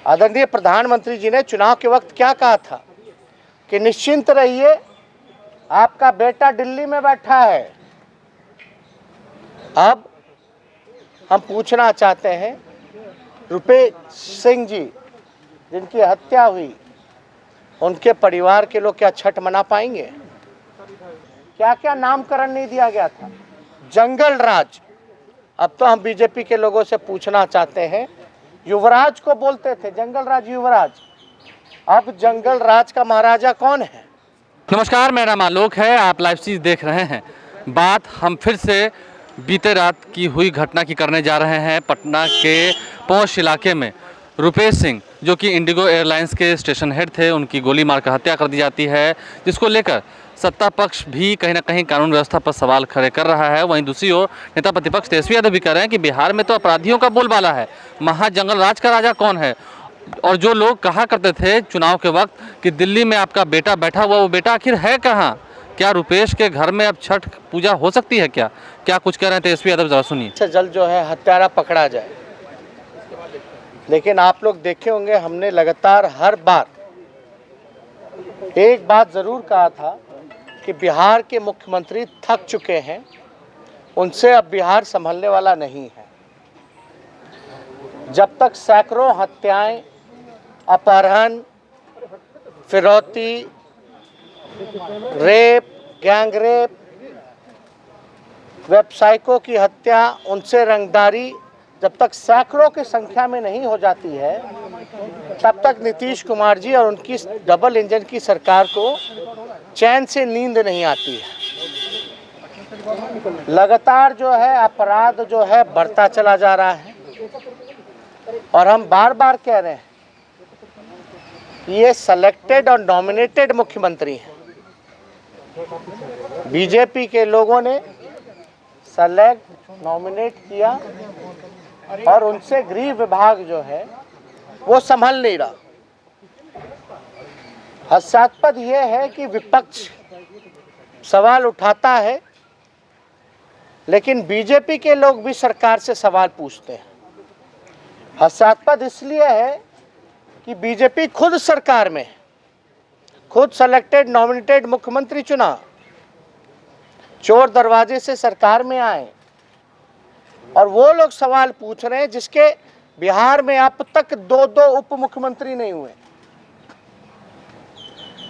आदरणीय प्रधानमंत्री जी ने चुनाव के वक्त क्या कहा था कि निश्चिंत रहिए, आपका बेटा दिल्ली में बैठा है। अब हम पूछना चाहते हैं, रुपेश सिंह जी जिनकी हत्या हुई, उनके परिवार के लोग क्या छठ मना पाएंगे? क्या क्या नामकरण नहीं दिया गया था? जंगल राज। अब तो हम बीजेपी के लोगों से पूछना चाहते हैं, युवराज को बोलते थे जंगल राज युवराज, अब जंगल राज का महाराजा कौन है? नमस्कार, मेरा नाम आलोक है। आप लाइव चीज़ देख रहे हैं। बात हम फिर से बीते रात की हुई घटना की करने जा रहे हैं। पटना के पौष इलाके में रुपेश सिंह, जो कि इंडिगो एयरलाइंस के स्टेशन हेड थे, उनकी गोली मारकर हत्या कर दी जाती है, जिसको लेकर सत्ता पक्ष भी कहीं ना कहीं कानून व्यवस्था पर सवाल खड़े कर रहा है। वहीं दूसरी ओर नेता प्रतिपक्ष तेजस्वी यादव भी कह रहे हैं कि बिहार में तो अपराधियों का बोलबाला है, महाजंगल राज का राजा कौन है? और जो लोग कहा करते थे चुनाव के वक्त कि दिल्ली में आपका बेटा बैठा हुआ, वो बेटा आखिर है कहाँ? क्या रुपेश के घर में अब छठ पूजा हो सकती है? क्या कुछ कह रहे हैं तेजस्वी यादव, जरा सुनिए। से जल्द जो है हत्यारा पकड़ा जाए। लेकिन आप लोग देखे होंगे, हमने लगातार हर बार एक बात जरूर कहा था कि बिहार के मुख्यमंत्री थक चुके हैं, उनसे अब बिहार संभलने वाला नहीं है। जब तक सैकड़ों हत्याएं, अपहरण, फिरौती, रेप, गैंग रेप, व्यवसायिकों की हत्या, उनसे रंगदारी, जब तक सैकड़ों की संख्या में नहीं हो जाती है, तब तक नीतीश कुमार जी और उनकी डबल इंजन की सरकार को चैन से नींद नहीं आती है। लगातार जो है अपराध जो है बढ़ता चला जा रहा है, और हम बार बार कह रहे हैं कि ये सेलेक्टेड और नॉमिनेटेड मुख्यमंत्री हैं। बीजेपी के लोगों ने सेलेक्ट नॉमिनेट किया और उनसे गृह विभाग जो है वो संभल नहीं रहा। हास्यास्पद ये है कि विपक्ष सवाल उठाता है, लेकिन बीजेपी के लोग भी सरकार से सवाल पूछते हैं। हास्यास्पद इसलिए है कि बीजेपी खुद सरकार में है, खुद सेलेक्टेड नॉमिनेटेड मुख्यमंत्री चुना, चोर दरवाजे से सरकार में आए, और वो लोग सवाल पूछ रहे हैं जिसके बिहार में अब तक दो उप मुख्यमंत्री नहीं हुए।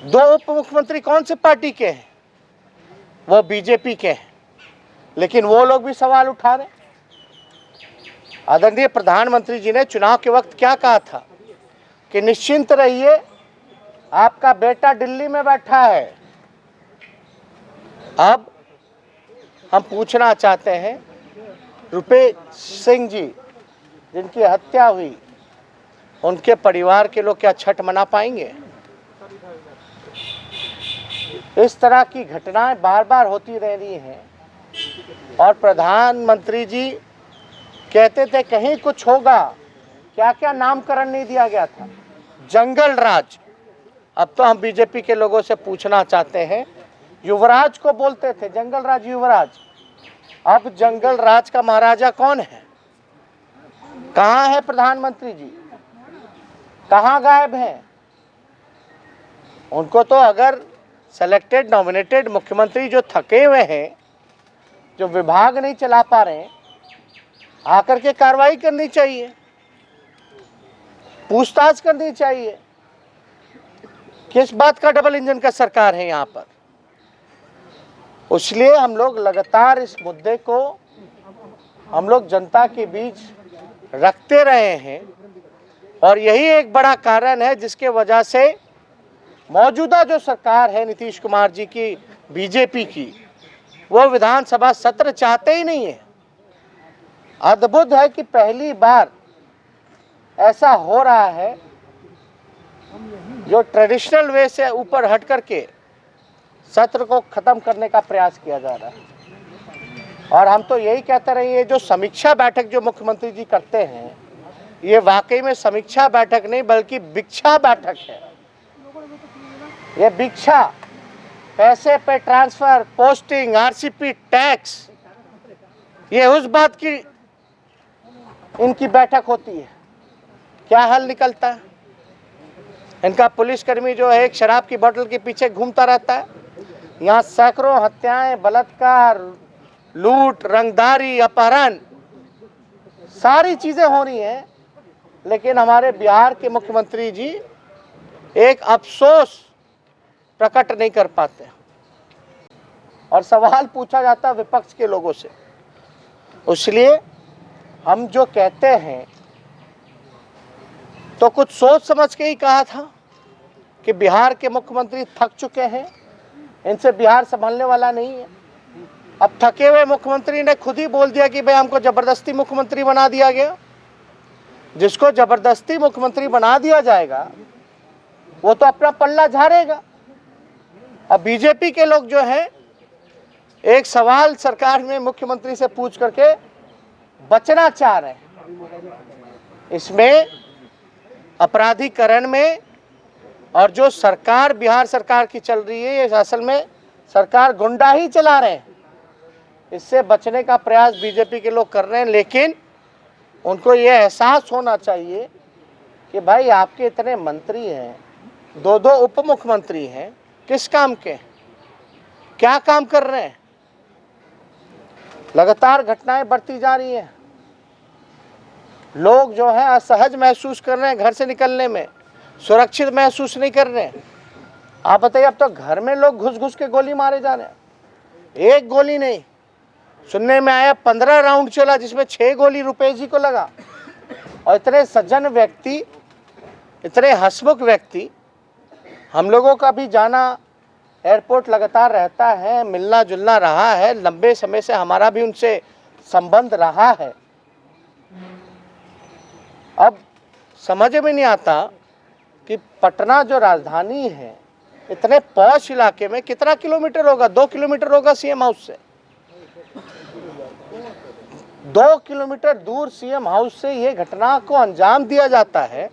दो उप मुख्यमंत्री कौन से पार्टी के हैं? वो बीजेपी के हैं, लेकिन वो लोग भी सवाल उठा रहे हैं। आदरणीय प्रधानमंत्री जी ने चुनाव के वक्त क्या कहा था कि निश्चिंत रहिए, आपका बेटा दिल्ली में बैठा है। अब हम पूछना चाहते हैं, रुपेश सिंह जी जिनकी हत्या हुई, उनके परिवार के लोग क्या छठ मना पाएंगे? इस तरह की घटनाएं बार बार होती रह रही हैं, और प्रधानमंत्री जी कहते थे कहीं कुछ होगा। क्या क्या नामकरण नहीं दिया गया था? जंगल राज। अब तो हम बीजेपी के लोगों से पूछना चाहते हैं, युवराज को बोलते थे जंगल राज युवराज, अब जंगल राज का महाराजा कौन है? कहाँ है प्रधानमंत्री जी? कहाँ गायब हैं? उनको तो अगर सेलेक्टेड नॉमिनेटेड मुख्यमंत्री जो थके हुए हैं, जो विभाग नहीं चला पा रहे हैं, आकर के कार्रवाई करनी चाहिए, पूछताछ करनी चाहिए। किस बात का डबल इंजन का सरकार है यहाँ पर? इसलिए हम लोग लगातार इस मुद्दे को हम लोग जनता के बीच रखते रहे हैं, और यही एक बड़ा कारण है जिसके वजह से मौजूदा जो सरकार है नीतीश कुमार जी की, बीजेपी की, वो विधानसभा सत्र चाहते ही नहीं है। अद्भुत है कि पहली बार ऐसा हो रहा है जो ट्रेडिशनल वे से ऊपर हट करके सत्र को खत्म करने का प्रयास किया जा रहा है। और हम तो यही कहते रहे, ये जो समीक्षा बैठक जो मुख्यमंत्री जी करते हैं, ये वाकई में समीक्षा बैठक नहीं बल्कि भिक्षा बैठक है। ये भिक्षा, पैसे पे ट्रांसफर, पोस्टिंग, आरसीपी, टैक्स, ये उस बात की इनकी बैठक होती है। क्या हल निकलता है? इनका पुलिसकर्मी जो है एक शराब की बोतल के पीछे घूमता रहता है। यहाँ सैकड़ों हत्याएं, बलात्कार, लूट, रंगदारी, अपहरण, सारी चीजें हो रही हैं, लेकिन हमारे बिहार के मुख्यमंत्री जी एक अफसोस प्रकट नहीं कर पाते। और सवाल पूछा जाता है विपक्ष के लोगों से, इसलिए हम जो कहते हैं तो कुछ सोच समझ के ही कहा था कि बिहार के मुख्यमंत्री थक चुके हैं, इनसे बिहार संभालने वाला नहीं है। अब थके हुए मुख्यमंत्री ने खुद ही बोल दिया कि भाई हमको जबरदस्ती मुख्यमंत्री बना दिया गया। जिसको जबरदस्ती मुख्यमंत्री बना दिया जाएगा वो तो अपना पल्ला झाड़ेगा। अब बीजेपी के लोग जो हैं एक सवाल सरकार में मुख्यमंत्री से पूछ करके बचना चाह रहे हैं। इसमें अपराधीकरण में और जो सरकार बिहार सरकार की चल रही है, ये असल में सरकार गुंडा ही चला रहे हैं। इससे बचने का प्रयास बीजेपी के लोग कर रहे हैं, लेकिन उनको ये एहसास होना चाहिए कि भाई आपके इतने मंत्री हैं, दो दो उप मुख्यमंत्री हैं, किस काम के, क्या काम कर रहे हैं? लगातार घटनाएं बढ़ती जा रही हैं। लोग जो है असहज महसूस कर रहे हैं, घर से निकलने में सुरक्षित महसूस नहीं कर रहे हैं। आप बताइए, अब तो घर में लोग घुस घुस के गोली मारे जा रहे हैं। एक गोली नहीं, सुनने में आया 15 राउंड चला, जिसमें 6 गोली रुपेश जी को लगा। और इतने सज्जन व्यक्ति, इतने हंसमुख व्यक्ति, हम लोगों का भी जाना एयरपोर्ट लगातार रहता है, मिलना जुलना रहा है, लंबे समय से हमारा भी उनसे संबंध रहा है। अब समझ में नहीं आता कि पटना जो राजधानी है, इतने पॉश इलाके में कितना किलोमीटर होगा? 2 किलोमीटर होगा सीएम हाउस से। 2 किलोमीटर दूर सीएम हाउस से ये घटना को अंजाम दिया जाता है।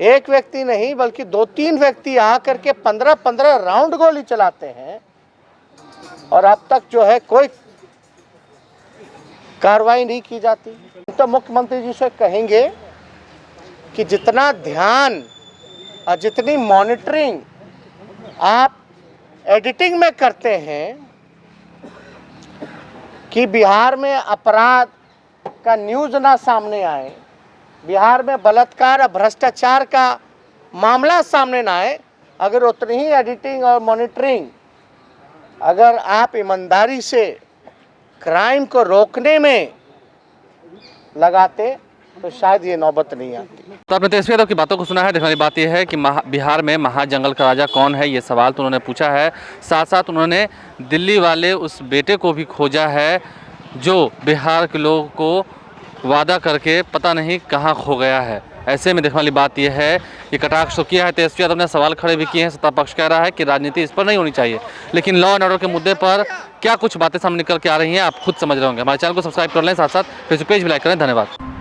एक व्यक्ति नहीं बल्कि 2-3 व्यक्ति आकर के 15-15 राउंड गोली चलाते हैं, और अब तक जो है कोई कार्रवाई नहीं की जाती। तो मुख्यमंत्री जी से कहेंगे कि जितना ध्यान और जितनी मॉनिटरिंग आप एडिटिंग में करते हैं कि बिहार में अपराध का न्यूज़ ना सामने आए, बिहार में बलात्कार और भ्रष्टाचार का मामला सामने ना आए, अगर उतनी ही एडिटिंग और मॉनिटरिंग अगर आप ईमानदारी से क्राइम को रोकने में लगाते तो शायद ये नौबत नहीं आती। तो आपने तेजस्वी यादव की बातों को सुना है। देखने वाली बात यह है कि बिहार में महाजंगल का राजा कौन है, ये सवाल तो उन्होंने पूछा है। साथ साथ उन्होंने दिल्ली वाले उस बेटे को भी खोजा है जो बिहार के लोगों को वादा करके पता नहीं कहाँ खो गया है। ऐसे में देखने वाली बात यह है कि कटाक्ष तो किया है तेजस्वी यादव ने, सवाल खड़े भी किए हैं। सत्ता पक्ष कह रहा है कि राजनीति इस पर नहीं होनी चाहिए, लेकिन लॉ एंड ऑर्डर के मुद्दे पर क्या कुछ बातें सामने निकल के आ रही हैं आप खुद समझ रहे होंगे। हमारे चैनल को सब्सक्राइब कर लें, साथ साथ फेसबुक पेज भी लाइक करें। धन्यवाद।